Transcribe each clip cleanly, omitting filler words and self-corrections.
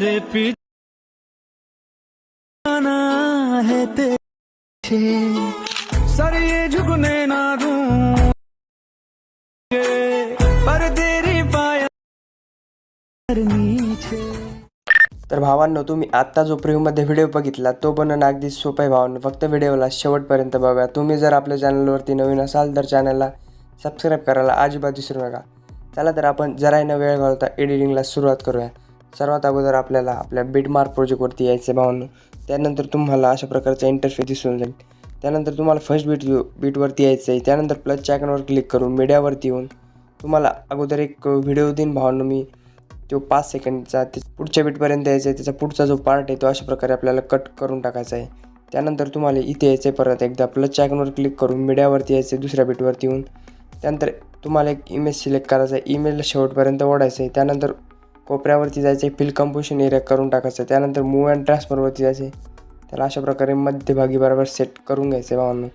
मेरे पीछे आना है तेरे सर ये झुकने ना दूं पर तेरी पाया नीचे। तर भावांनो, तुम्ही आत्ता जो प्रिव्ह्यूमध्ये व्हिडिओ बघितला तो बनवणं अगदी सोपं आहे भावांनो. फक्त व्हिडिओला शेवटपर्यंत बघा. तुम्ही जर आपल्या चॅनलवरती नवीन असाल तर चॅनलला सबस्क्राईब करायला अजिबात विसरू नका. चला तर आपण जराही न वेळ घालवता एडिटिंगला सुरुवात करूया. सर्वात अगोदर आपल्याला आपल्या बिटमार्क प्रोजेक्टवरती यायचं भावांनो. त्यानंतर तुम्हाला अशा प्रकारचा इंटरफेस दिसून जाईल. त्यानंतर तुम्हाला फर्स्ट बीटवरती यायचं आहे. त्यानंतर प्लसच्या आयकॉनवर क्लिक करून मीडियावरती येऊन तुम्हाला अगोदर एक व्हिडिओ देईन भावांनो मी, तो 5 सेकंडचा. ते पुढच्या बीटपर्यंत यायचं आहे. त्याचा पुढचा जो पार्ट आहे तो अशा प्रकारे आपल्याला कट करून टाकायचा आहे. त्यानंतर तुम्हाला इथे यायचं आहे. परत एकदा प्लसच्या आयकॉनवर क्लिक करून मीडियावरती यायचं आहे दुसऱ्या बीटवरती येऊन. त्यानंतर तुम्हाला एक इमेज सिलेक्ट करायचा आहे. इमेजला शेवटपर्यंत ओढायचं आहे. त्यानंतर कोपऱ्यावरती जायचं आहे. फिल कंपोजिशन एरिया करून टाकायचं आहे. त्यानंतर मूव्ह अँड ट्रान्सफरवरती जायचं आहे. त्याला अशा प्रकारे मध्यभागी बरोबर सेट करून घ्यायचं आहे भावांनो.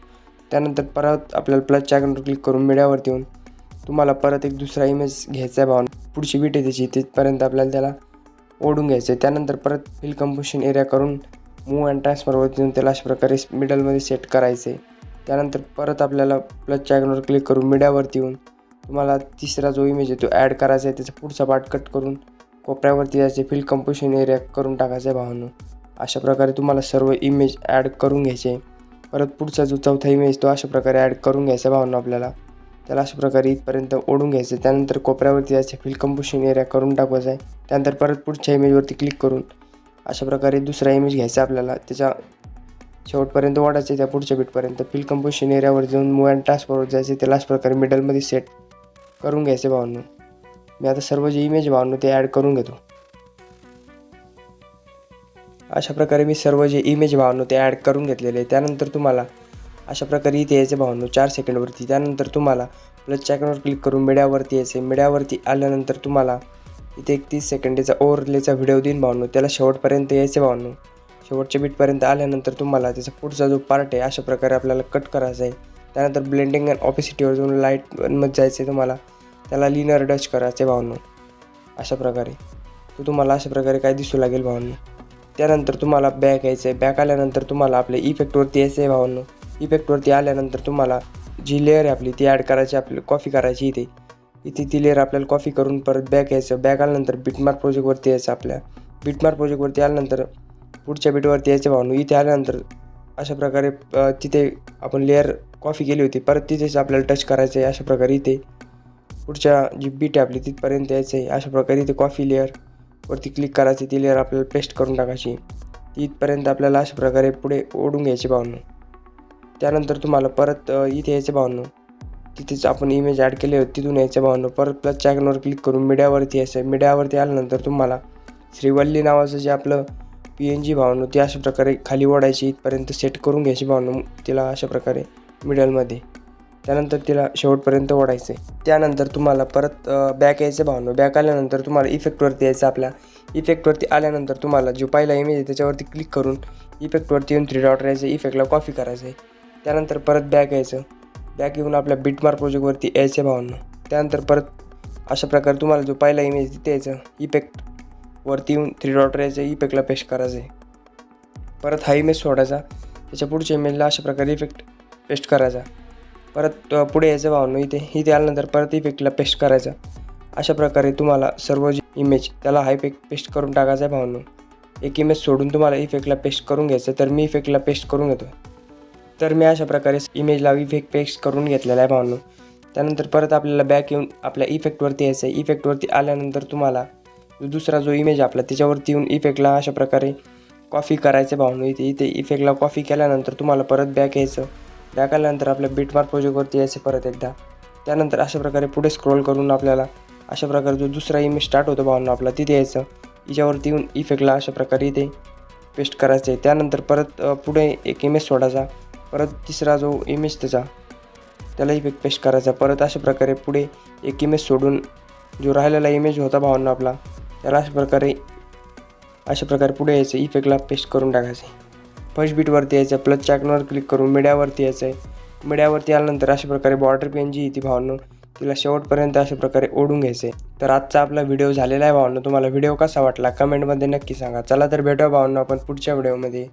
त्यानंतर परत आपल्याला प्लसच्या आयकॉनवर क्लिक करून मीडियावरती येऊन तुम्हाला परत एक दुसरा इमेज घ्यायचा आहे भावांनो. पुढची बीट आहे त्याची, तिथपर्यंत आपल्याला त्याला ओढून घ्यायचं आहे. त्यानंतर परत फिल कंपोजिशन एरिया करून मूव्ह अँड ट्रान्सफरवरती येऊन त्याला अशा प्रकारे मिडलमध्ये सेट करायचं आहे. त्यानंतर परत आपल्याला प्लसच्या आयकॉनवर क्लिक करून मीडियावरती येऊन तुम्हाला तिसरा जो इमेज आहे तो ॲड करायचा आहे. त्याचा पुढचा पार्ट कट करून कोपऱ्यावरती जायचे, फिल कंपोजिशन एरिया करून टाकायचं आहे भावांनो. अशा प्रकारे तुम्हाला सर्व इमेज ॲड करून घ्यायचे. परत पुढचा जो चौथा इमेज तो अशा प्रकारे ॲड करून घ्यायचा भावांनो आपल्याला. त्याला अशा प्रकारे इथपर्यंत ओढून घ्यायचं. त्यानंतर कोपऱ्यावरती जायचे, फिल कंपोजिशन एरिया करून टाकायचं आहे. त्यानंतर परत पुढच्या इमेजवरती क्लिक करून अशा प्रकारे दुसरा इमेज घ्यायचा आपल्याला. त्याच्या शेवटपर्यंत ओढायचं त्या पुढच्या बीटपर्यंत. फिल कंपोजिशन एरियावर जाऊन मूव्ह अँड ट्रान्सफरवर जायचे. त्याला अशा प्रकारे मिडलमध्ये सेट करून घ्यायचे भावांनो. मी आता सर्व जे इमेज भावांनो ते ॲड करून घेतो. अशा प्रकारे मी सर्व जे इमेज भावांनो ते ॲड करून घेतलेले आहे. त्यानंतर तुम्हाला अशा प्रकारे इथे यायचं भावांनो 4 सेकंडवरती. त्यानंतर तुम्हाला प्लसच्या आयकॉनवर क्लिक करून मीडियावरती यायचं. मीडियावरती आल्यानंतर तुम्हाला इथे एक 30 सेकंडचा ओव्हरलेचा व्हिडिओ देईन भावांनो. त्याला शेवटपर्यंत यायचं भावांनो. शेवटच्या बीटपर्यंत आल्यानंतर तुम्हाला त्याचा पुढचा जो पार्ट आहे अशा प्रकारे आपल्याला कट करायचा आहे. त्यानंतर ब्लेंडिंग अँड ऑपेसिटीवर जाऊन लाईटमध्ये जायचं आहे तुम्हाला. त्याला लिनियर डच करायचं आहे भावांनो. अशा प्रकारे तो तुम्हाला अशा प्रकारे काय दिसू लागेल भावांनो. त्यानंतर तुम्हाला बॅक यायचं आहे. बॅक आल्यानंतर तुम्हाला आपल्या इफेक्टवरती यायचं आहे भावांनो. इफेक्टवरती आल्यानंतर तुम्हाला जी लेअर आहे आपली ती ॲड करायची, आपली कॉफी करायची. इथे ती लेअर आपल्याला कॉफी करून परत बॅक यायचं. बॅक आल्यानंतर बिटमार्क प्रोजेक्टवरती यायचं. आपल्या बिटमार्क प्रोजेक्टवरती आल्यानंतर पुढच्या बीटवरती यायचं भावांनो. इथे आल्यानंतर अशा प्रकारे तिथे आपण लेअर कॉफी केली होती परत तिथेच आपल्याला टच करायचं आहे. अशा प्रकारे इथे पुढच्या जी बीट आहे आपली तिथपर्यंत यायचं आहे. अशा प्रकारे इथे कॉफी लेअरवरती क्लिक करायची. ती लेअर आपल्याला पेस्ट करून टाकायची. इथपर्यंत आपल्याला अशा प्रकारे पुढे ओढून घ्यायची भावांनो. त्यानंतर तुम्हाला परत इथे यायचं भावांनो. तिथेच आपण इमेज ॲड केले होते तिथून यायचं भावांनो. परत प्लसच्या आयकॉनवर क्लिक करून मीडियावरती यायचं. मीडियावरती आल्यानंतर तुम्हाला श्रीवल्ली नावाचं जे आपलं PNG भावांनो ते अशा प्रकारे खाली ओढायची. इथपर्यंत सेट करून घ्यायची भावांनो तिला अशा प्रकारे मिडलमध्ये. त्यानंतर तिला शेवटपर्यंत ओढायचं आहे. त्यानंतर तुम्हाला परत बॅक यायचं भावांनो. बॅक आल्यानंतर तुम्हाला इफेक्टवरती यायचं. आपल्या इफेक्टवरती आल्यानंतर तुम्हाला जो पहिला इमेज आहे त्याच्यावरती क्लिक करून इफेक्टवरती येऊन 3 डॉट यायचं. इफेक्टला कॉफी करायचं आहे. त्यानंतर परत बॅक यायचं. बॅक येऊन आपल्या बिटमार्क प्रोजेक्टवरती यायचं भावांनो. त्यानंतर परत अशा प्रकारे तुम्हाला जो पहिला इमेज तिथे यायचं. इफेक्टवरती येऊन 3 डॉट यायचं. इफेक्टला पेस्ट करायचं आहे. परत हा इमेज सोडायचा. त्याच्या पुढच्या इमेजला अशा प्रकारे इफेक्ट पेस्ट करायचा. परत पुढे यायचं भावांनो. इथे आल्यानंतर परत इफेक्टला पेस्ट करायचा. अशा प्रकारे तुम्हाला सर्व जे इमेज त्याला हा इफेक्ट पेस्ट करून टाकायचा आहे भावांनो. एक इमेज सोडून तुम्हाला इफेक्टला पेस्ट करून घ्यायचं. तर मी इफेक्टला पेस्ट करून घेतो. तर मी अशा प्रकारे इमेजला इफेक्ट पेस्ट करून घेतलेला आहे भावांनो. त्यानंतर परत आपल्याला बॅक येऊन आपल्या इफेक्टवरती यायचं आहे. इफेक्टवरती आल्यानंतर तुम्हाला दुसरा जो इमेज आपला त्याच्यावरती येऊन इफेक्टला अशा प्रकारे कॉफी करायचं भावांनो. इथे इफेक्टला कॉफी केल्यानंतर तुम्हाला परत बॅक यायचं. बॅक आल्यानंतर आपल्या बिटमार्क प्रोजेक्टवरती यायचं परत एकदा. त्यानंतर अशा प्रकारे पुढे स्क्रोल करून आपल्याला अशा प्रकारे जो दुसरा इमेज स्टार्ट होतो भावांनो आपला तिथे यायचं. याच्यावरती येऊन इफेक्टला अशा प्रकारे इथे पेस्ट करायचं आहे. त्यानंतर परत पुढे एक इमेज सोडायचा. परत तिसरा जो इमेज त्याला इफेक्ट पेस्ट करायचा. परत अशा प्रकारे पुढे एक इमेज सोडून जो राहिलेला इमेज होता भावांनो आपला त्याला अशा प्रकारे पुढे यायचं. इफेक्टला पेस्ट करून टाकायचं आहे. फर्स्ट बीटवरती यायचं. प्लसच्या आयकॉनवर क्लिक करून मीडियावरती यायचं आहे. मीडियावरती आल्यानंतर अशा प्रकारे बॉर्डर PNG ती भावांनो तिला शेवटपर्यंत अशा प्रकारे ओढून घ्यायचे. तर आजचा आपला व्हिडिओ झालेला आहे भावांनो. तुम्हाला व्हिडिओ कसा वाटला कमेंटमध्ये नक्की सांगा. चला तर भेटूया भावांनो आपण पुढच्या व्हिडिओमध्ये.